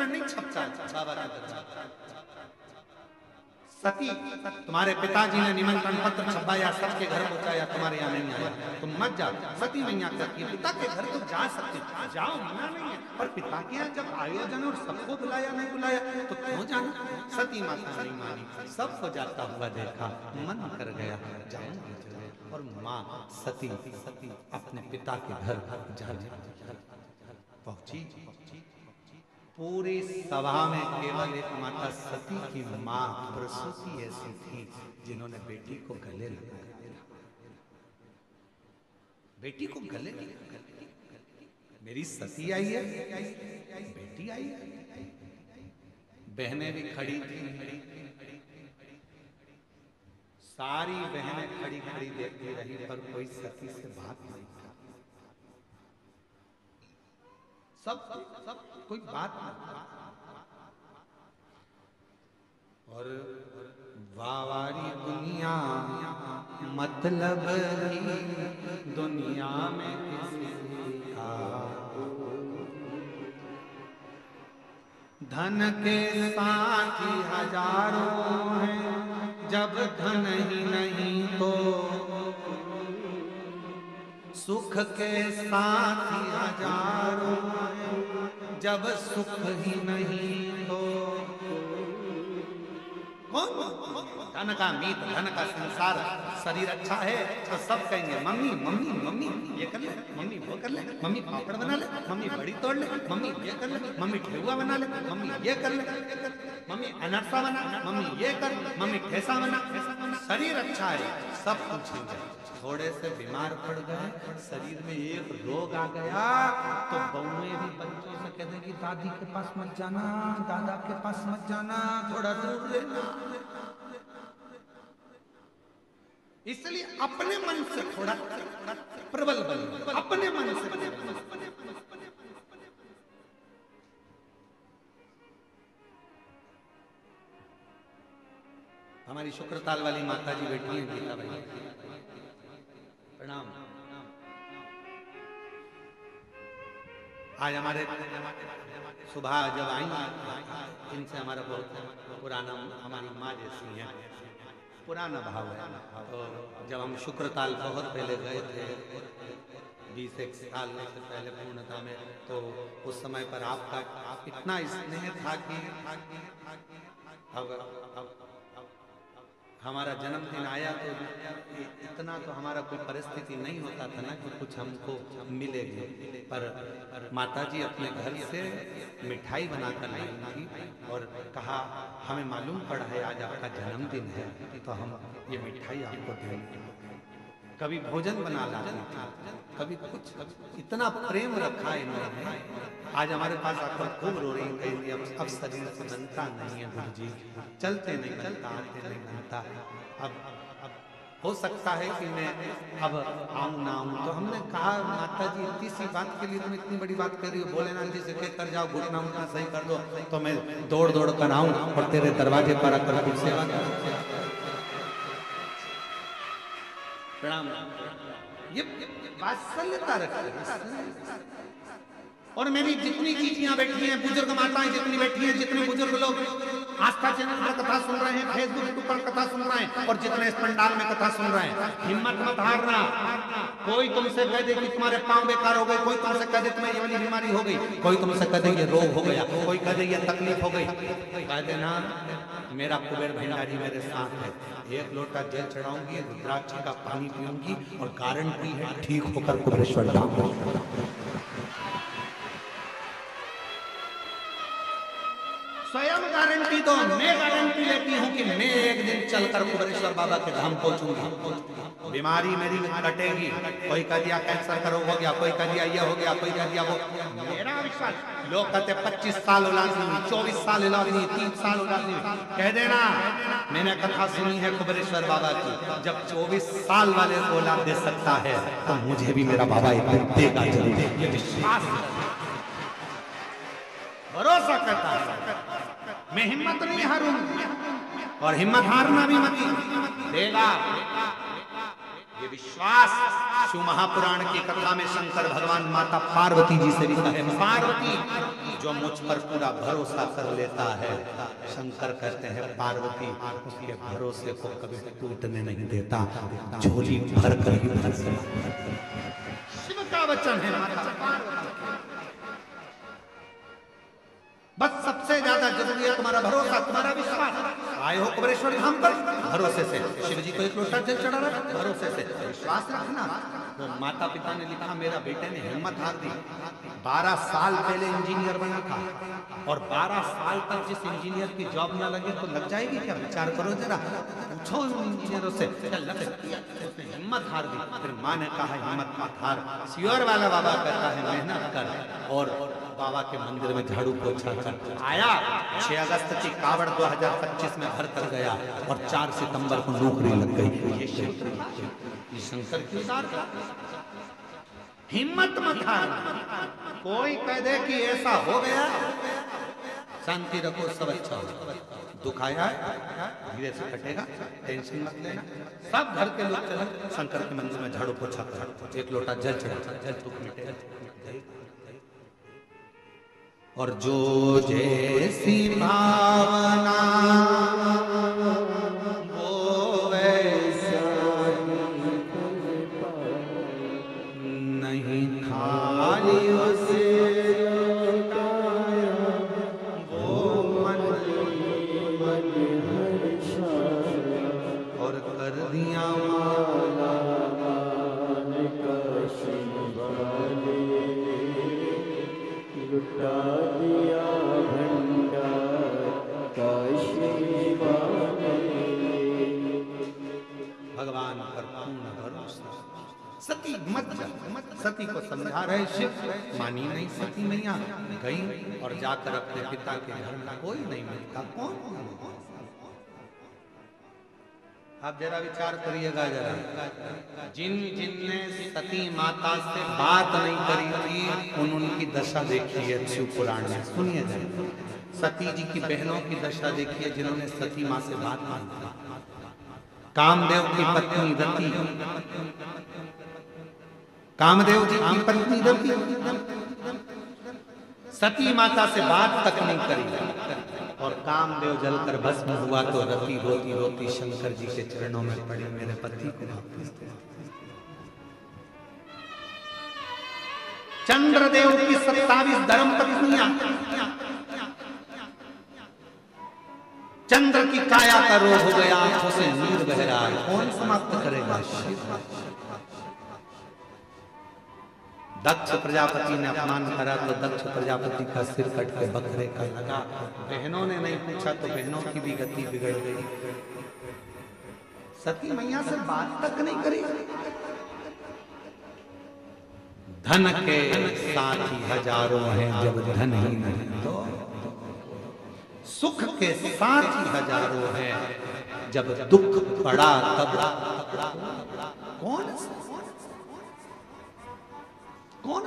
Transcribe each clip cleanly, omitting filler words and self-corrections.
नहीं छपता बाबा का दरबार। सती, तुम्हारे पिताजी ने निमंत्रण पत्र छपाया, सबके घर पहुंचाया, तुम्हारे यहाँ नहीं आया, तुम मत जाओ। सती मैया कहती है पिता के घर तो जा सकते, जाओ, मना नहीं है, पर पिता के यहाँ जब आयोजन और सबको बुलाया नहीं बुलाया तो क्यों जाना। सती माता नहीं मानी, सबको जाता हुआ देखा, मन कर गया, जाऊंगी। और माँ सती अपने पिता के घर पहुंची। पूरी सभा में केवल एक माता सती की माँ प्रसूति ऐसी थी जिन्होंने बेटी को गले लगाया। बेटी को गले मेरी सती आई है, बेटी आई है। बहनें भी खड़ी थी, सारी बहनें खड़ी खड़ी देखती रही, पर कोई सती से बात नहीं था। सब कोई बात नहीं। और वावारी दुनिया मतलब ही दुनिया में किसी का, धन के साथी हजारों हैं, जब धन ही नहीं तो सुख के साथी हजारों हैं, जब सुख ही नहीं तो धन का मीत, धन का संसार। शरीर अच्छा है तो सब कहेंगे मम्मी मम्मी मम्मी ये कर ले, मम्मी वो कर ले, मम्मी पापड़ बना ले, मम्मी बड़ी तोड़ ले, मम्मी ये कर ले, मम्मी ठेकुआ बना ले, मम्मी ये कर ले, मम्मी अनरसा बना, मम्मी ये कर, मम्मी ठेसा बना। शरीर अच्छा है सब कुछ। थोड़े से बीमार पड़ गए, शरीर में एक रोग आ गया तो बहुएं भी बच्चों से कह देंगी दादी के पास मत जाना, दादा के पास मत जाना, थोड़ा दूर रहना। इसलिए अपने मन से थोड़ा प्रबल बनो, अपने मन से। हमारी शुक्रताल वाली माता जी बैठी हैं, गीता भाई प्रणाम। आज हमारे सुबह जब आई, इनसे हमारा बहुत पुराना, हमारी माँ जैसी है, पुराना भाव है। तो जब हम शुक्रताल बहुत पहले गए थे, 20 साल से पहले पूर्णता में, तो उस समय पर आपका इतना स्नेह था कि अब हमारा जन्मदिन आया तो इतना तो हमारा कोई परिस्थिति नहीं होता था ना कि कुछ हमको मिलेगी, पर माताजी अपने घर से मिठाई बनाकर लाई थी और कहा हमें मालूम पड़ा है आज आपका जन्मदिन है तो हम ये मिठाई आपको देंगे। कभी भोजन बना लाती थी, कभी कुछ, इतना प्रेम रखा इन्होंने। आज हमारे पास आकर खूब रो रही कहेंगे अब शरीर से बनता नहीं है गुरु जी, चलते नहीं बनता, आते नहीं बनता। अब हो सकता है कि मैं अब आऊं ना आऊं। तो हमने कहा माता जी इतनी सी बात के लिए तुम इतनी बड़ी बात कर रही हो, भोलेनाथ जी से कह कर जाओ घुटना उठना सही कर दो तो मैं दौड़ दौड़ कर आऊं और तेरे दरवाजे पर आकर कुछ सेवा कर। प्रणाम। ये वात्सल्यता रखते। और मेरी जितनी चीजियां बैठी हैं, बुजुर्ग माताएं जितनी बैठी हैं, जितने बुजुर्ग लोग आस्था चैनल पर कथा सुन रहे हैं, फेसबुक पर कथा सुन रहे हैं, और जितने इस पंडाल में कथा सुन रहे हैं, हिम्मत मत हारना। कोई तुमसे कह दे कि तुम्हारे पांव बेकार हो गए, कोई तुमसे कह दे तुम्हें ये वाली बीमारी हो गई, कोई तुमसे कह दे ये रोग हो गया, कोई कह दे ये तकलीफ हो गई, कह देना मेरा कुबेर भंडारी मेरे साथ है, एक लोटा जल चढ़ाऊंगी, रुद्राक्ष का पानी पीऊंगी और गारंटी है ठीक होकर कुबेरेश्वर धाम। स्वयं गारंटी दो, मैं गारंटी लेती हूँ कि मैं एक दिन चलकर कुबेरेश्वर बाबा के धाम पहुंचूंगा। बीमारी मेरी कटेगी। कोई कह दिया कैंसर का रोग हो गया, कोई कह दिया ये हो गया, कोई कह दिया वो। मेरा विश्वास, लोग कहते 25 साल औलाद नहीं, 24 साल औलाद नहीं, 3 साल औलाद नहीं, कह देना मैंने कथा सुनी है कुबेरेश्वर बाबा की, जब 24 साल वाले को औलाद दे सकता है तो मुझे भी मेरा बाबा एक दिन देगा जरूर। ये विश्वास, भरोसा करता है। मैं हिम्मत नहीं हारूंगी और हिम्मत हारना भी मत देगा। ये विश्वास शिव महापुराण की कथा में शंकर भगवान माता पार्वती जी से भी कहे, पार्वती जो मुझ पर पूरा भरोसा कर लेता है, शंकर कहते हैं पार्वती उसके भरोसे को कभी टूटने नहीं देता, झोली भर कर ही भर से। शिव का वचन है माता पार्वती, बस सबसे ज्यादा जरूरी है तुम्हारा भरोसा, तुम्हारा विश्वास। आए हो कुबेरेश्वर धाम पर, भरोसे से शिव जी को एक लोटा जल चढ़ा रहा, भरोसे से विश्वास रखना। वो माता पिता ने लिखा, मेरा बेटे ने हिम्मत हार दी, 12 साल पहले इंजीनियर बना था और 12 साल तक जिस इंजीनियर की जॉब ना लगे तो लग जाएगी क्या? विचार करो जरा, पूछो इंजीनियरों से, उसने हिम्मत हार दी। फिर माँ ने कहा हिम्मत मत हार, सियोर वाला बाबा कहता है मेहनत कर, और बाबा के मंदिर में झाड़ू पोछा कर आया। 6 अगस्त की कावड़ 2025 में भर कर गया और 4 सितंबर को नौकरी लग गई। ये शंकर की उदार हिम्मत मत हार। कोई कह दे कि ऐसा हो गया, शांति रखो, सब अच्छा हो। दुख आया धीरे से कटेगा, टेंशन मत लेना। सब घर के लोग चले शंकर के मंदिर में झाड़ू पोछा कर, एक लोटा जल चढ़ा, जल दुख मिटेगा। और जो जैसी भावना वो वैसा नहीं, खाली उसे वो मन और कर दिया माला लुटा दिया भंडार काशी वाले। भगवान पर पूर्ण भरोसा। सती मत जा, सती को समझा रहे शिव, मानी नहीं सती मैया, गई और जाकर अपने पिता के घर में कोई नहीं मिलता। कौन? आप जरा विचार करिएगा जरा, जिनने सती माता से बात नहीं करी थी उनकी दशा देखी है शिव पुराण में, सुनिए जरा। सती जी की बहनों की दशा देखिए जिन्होंने सती माँ से बात नहीं की। कामदेव की पत्नी रति, कामदेव जी की पत्नी रति सती माता से बात तक नहीं करी और कामदेव जलकर भस्म हुआ तो रति रोती रोती शंकर जी के चरणों में पड़ी, मेरे पति को वापस दे। चंद्रदेव की 27 धर्म पत्नियां, चंद्र की काया का रोग हो गया, आंखों से नीर बह रहा है, कौन समाप्त करेगा? शिव। दक्ष प्रजापति ने अपमान करा तो दक्ष प्रजापति का सिर कट के बकरे का लगा। बहनों ने नहीं पूछा तो बहनों की भी गति बिगड़ गई। सती मैया से बात तक नहीं करी। धन के साथी हजारों हैं जब धन ही नहीं तो, सुख के साथी हजारों हैं जब दुख पड़ा तब। कौन कौन?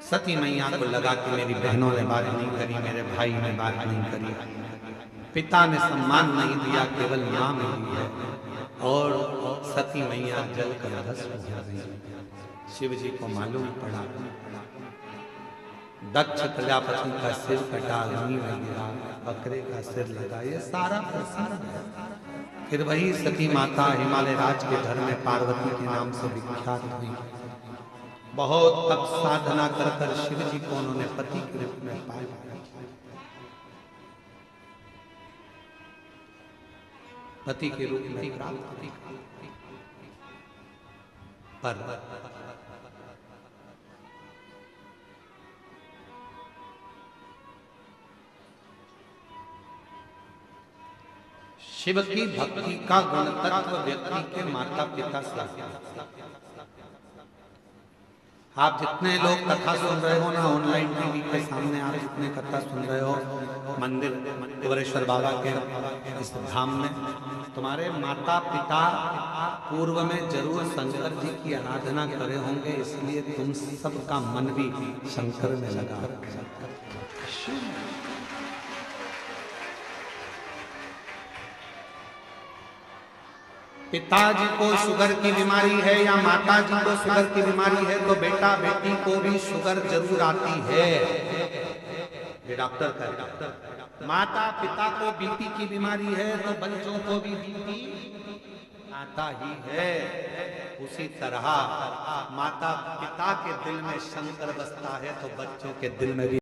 सती मैया को लगा कि मेरी बहनों ने बात नहीं करी, मेरे भाई ने बात नहीं करी, पिता ने सम्मान नहीं दिया, केवल मां मिली है, और सती मैया जल कर भस्म हो गई। शिव जी को मालूम पड़ा, दक्ष प्रजापति का सिर कटा, अग्नि में गिरा, बकरे का सिर लगा, ये सारा प्रसंग है। फिर वही सती माता हिमालय राज के घर में पार्वती के नाम से विख्यात हुई। बहुत तप साधना कर कर शिव जी को उन्होंने पति के रूप में पाया। पति के रूप में प्राप्त पर शिव की भक्ति का गुण तत्व व्यक्ति के माता पिता से आप जितने लोग कथा सुन रहे हो ना ऑनलाइन टीवी के सामने, आप जितने कथा सुन रहे हो मंदिर कुबेरेश्वर बाबा के इस धाम में, तुम्हारे माता पिता पूर्व में जरूर शंकर जी की आराधना करे होंगे, इसलिए तुम सबका मन भी शंकर में लगा। पिताजी को शुगर की बीमारी है या माताजी को शुगर की बीमारी है तो बेटा बेटी को भी शुगर जरूर आती है। ये डॉक्टर का डॉक्टर। माता पिता को बीपी की बीमारी है तो बच्चों को भी बीपी आता ही है। उसी तरह माता पिता के दिल में शंकर बसता है तो बच्चों के दिल में भी